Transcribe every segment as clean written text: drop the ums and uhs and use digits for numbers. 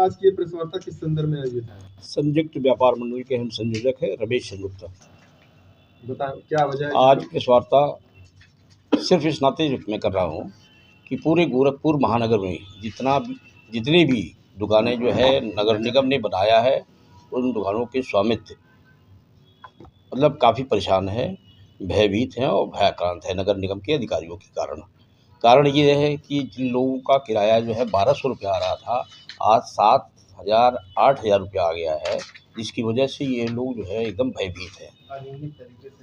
आज की प्रेस वार्ता किस संदर्भ में आयोजित है? संयुक्त व्यापार मंडल के हम संयोजक है रमेश गुप्ता। बताएं क्या वजह है? आज प्रेस वार्ता सिर्फ इस नाते मैं कर रहा हूँ कि पूरे गोरखपुर महानगर में जितनी भी दुकानें जो है नगर निगम ने बनाया है, उन दुकानों के स्वामित्व मतलब काफ़ी परेशान है, भयभीत हैं और भयाक्रांत है नगर निगम के अधिकारियों के कारण ये है कि जिन लोगों का किराया जो है 1200 रुपया आ रहा था, आज 7,000 8,000 रुपया आ गया है, जिसकी वजह से ये लोग जो है एकदम भयभीत हैं।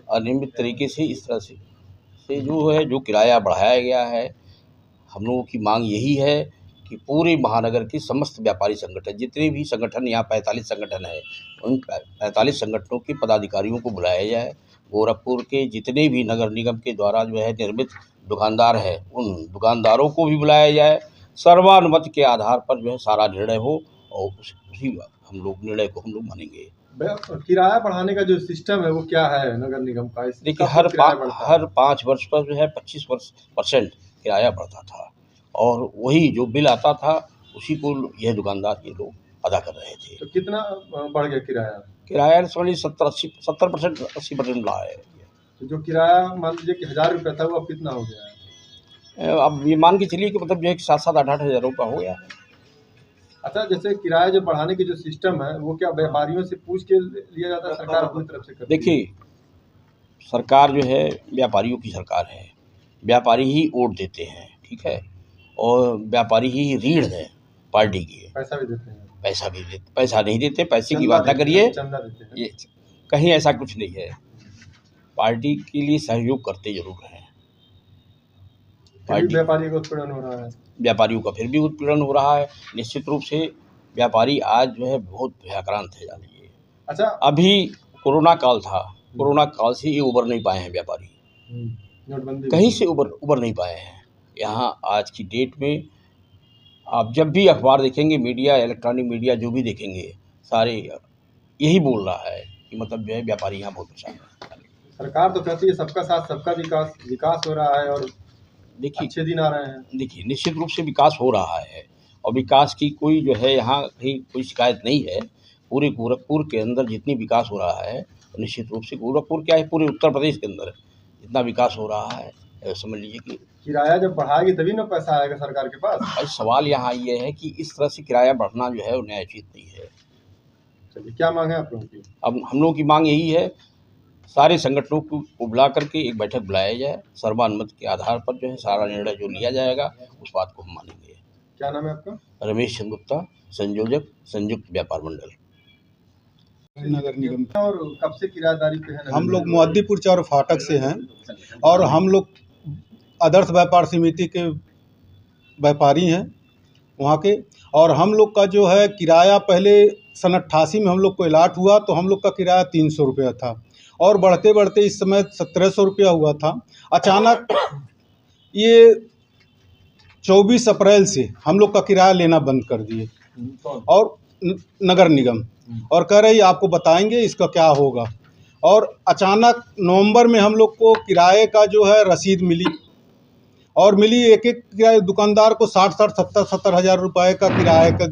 अनियमित तरीके से इस तरह से जो किराया बढ़ाया गया है, हम लोगों की मांग यही है कि पूरे महानगर के समस्त व्यापारी संगठन, जितने भी संगठन, यहाँ 45 संगठन है, उन 45 संगठनों के पदाधिकारियों को बुलाया जाए। गोरखपुर के जितने भी नगर निगम के द्वारा जो है निर्मित दुकानदार है, उन दुकानदारों को भी बुलाया जाए। सर्वानुमति के आधार पर जो है सारा निर्णय हो और उसी हम लोग निर्णय को हम लोग मानेंगे। किराया बढ़ाने का जो सिस्टम है वो क्या है नगर निगम का? देखिए, हर 5 वर्ष पर जो है 25% किराया बढ़ता था और वही जो बिल आता था उसी को यह दुकानदार ये लोग अदा कर रहे थे। तो कितना बढ़ गया किराया? किराया समझिए 70% 80% बढ़ा है। तो जो किराया मान लीजिए कि 1,000 रुपया था वो अब कितना हो गया है? अब ये मान के चलिए कि मतलब जो है 7-7 8-8 हज़ार रुपया हो गया है। अच्छा, जैसे किराया जो बढ़ाने की जो सिस्टम है वो क्या व्यापारियों से पूछ के लिया जाता है, सरकार अपनी तरफ से करती है? देखिए, सरकार जो है व्यापारियों की सरकार है, व्यापारी ही वोट देते हैं, ठीक है, और व्यापारी ही रीढ़ है पार्टी की। पैसा भी देते हैं? पैसा नहीं देते, पैसे की बात ना करिए, चंदा देते हैं? ये कहीं ऐसा कुछ नहीं है। पार्टी के लिए सहयोग करते जरूर हैं। व्यापारियों का उत्पीड़न हो रहा है, व्यापारियों का फिर भी उत्पीड़न हो रहा है। निश्चित रूप से व्यापारी आज जो है बहुत भयाक्रांत है, जानिए। अच्छा, अभी कोरोना काल था, कोरोना काल से ये उबर नहीं पाए हैं व्यापारी, नोटबंदी कहीं से उबर नहीं पाए हैं। यहाँ आज की डेट में आप जब भी अखबार देखेंगे, मीडिया, इलेक्ट्रॉनिक मीडिया जो भी देखेंगे, सारे यही बोल रहा है कि मतलब जो है व्यापारी यहाँ बहुत परेशान है। सरकार तो कहती है सबका साथ सबका विकास हो रहा है और देखिए अच्छे दिन आ रहे हैं। देखिए, निश्चित रूप से विकास हो रहा है और विकास की कोई जो है यहाँ कहीं कोई शिकायत नहीं है। पूरे गोरखपुर के अंदर जितनी विकास हो रहा है, निश्चित रूप से गोरखपुर क्या है, पूरे उत्तर प्रदेश के अंदर जितना विकास हो रहा है, समझ लीजिए कि किराया जब बढ़ाएगी तभी ना पैसा आएगा सरकार के पास। भाई सवाल यहाँ ये है कि इस तरह से किराया बढ़ना जो है वो न्यायोचित नहीं है। चलिए, क्या मांग है आप लोगों की? अब हम लोगों की मांग यही है, सारे संगठनों को बुला करके एक बैठक बुलाया जाए, सर्वानुमति के आधार पर जो है सारा निर्णय जो लिया जाएगा उस बात को हम मानेंगे। क्या नाम है आपका? रमेश गुप्ता, संयोजक संयुक्त व्यापार मंडल नगर निगम। और कब से किराएदारी पे है? हम लोग मुअद्दीपुर चौर फाटक से हैं और हम लोग आदर्श व्यापार समिति के व्यापारी हैं वहाँ के। और हम लोग का जो है किराया पहले सन 88 में हम लोग को अलाट हुआ तो हम लोग का किराया 300 रुपया था और बढ़ते बढ़ते इस समय 1700 रुपया हुआ था। अचानक ये 24 अप्रैल से हम लोग का किराया लेना बंद कर दिए और नगर निगम, और कह रही आपको बताएंगे इसका क्या होगा। और अचानक नवंबर में हम लोग को किराए का जो है रसीद मिली और मिली एक किराए दुकानदार को 60-60 70-70 हज़ार रुपये का किराए का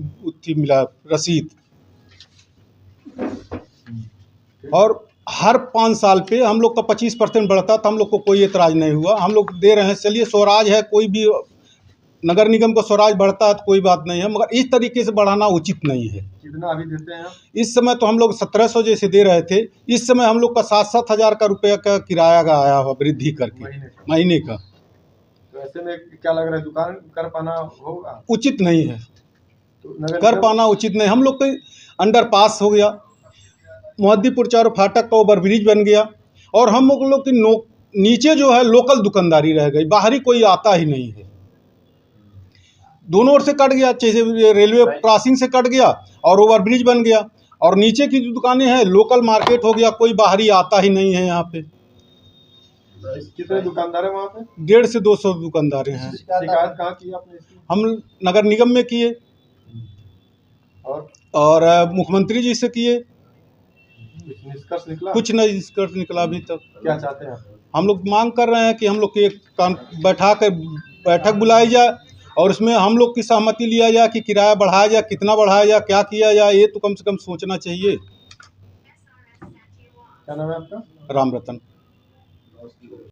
मिला रसीद। और हर 5 साल पे हम लोग का 25% बढ़ता था, हम लोग को कोई एतराज़ नहीं हुआ, हम लोग दे रहे हैं। चलिए, स्वराज है, कोई भी नगर निगम का स्वराज बढ़ता है तो कोई बात नहीं है, मगर इस तरीके से बढ़ाना उचित नहीं है। कितना अभी देते हैं? इस समय तो हम लोग 1700 जैसे दे रहे थे, इस समय हम लोग का 7-7 हज़ार का रुपया का किराया का आया हुआ वृद्धि करके महीने का। तो ऐसे में क्या लग रहा है, दुकान कर पाना होगा? उचित नहीं है, तो कर पाना उचित नहीं। हम लोग को अंडर पास हो गया, मुअद्दीपुर चौर फाटक का ओवर ब्रिज बन गया और हम लोग की नीचे जो है लोकल दुकानदारी रह गई, बाहरी कोई आता ही नहीं है। दोनों ओर से कट गया, जैसे रेलवे क्रॉसिंग से कट गया और ओवर ब्रिज बन गया और नीचे की जो दुकानें हैं लोकल मार्केट हो गया, कोई बाहरी आता ही नहीं है यहाँ पे। कितने दुकानदार हैं वहाँ पे? 150 से 200 दुकानदार हैं। शिकायत कहाँ की आपने? हम नगर निगम में किए और मुख्यमंत्री जी से किए, निष्कर्ष निकला? कुछ नहीं निष्कर्ष निकला अभी तक। क्या चाहते हैं आप? हम लोग मांग कर रहे हैं कि हम लोग के बैठक बुलाई जाए और इसमें हम लोग की सहमति लिया जाए कि किराया बढ़ाया जाए, कितना बढ़ाया जाए, क्या किया जाए, ये तो कम से कम सोचना चाहिए। क्या नाम है आपका? राम रतन।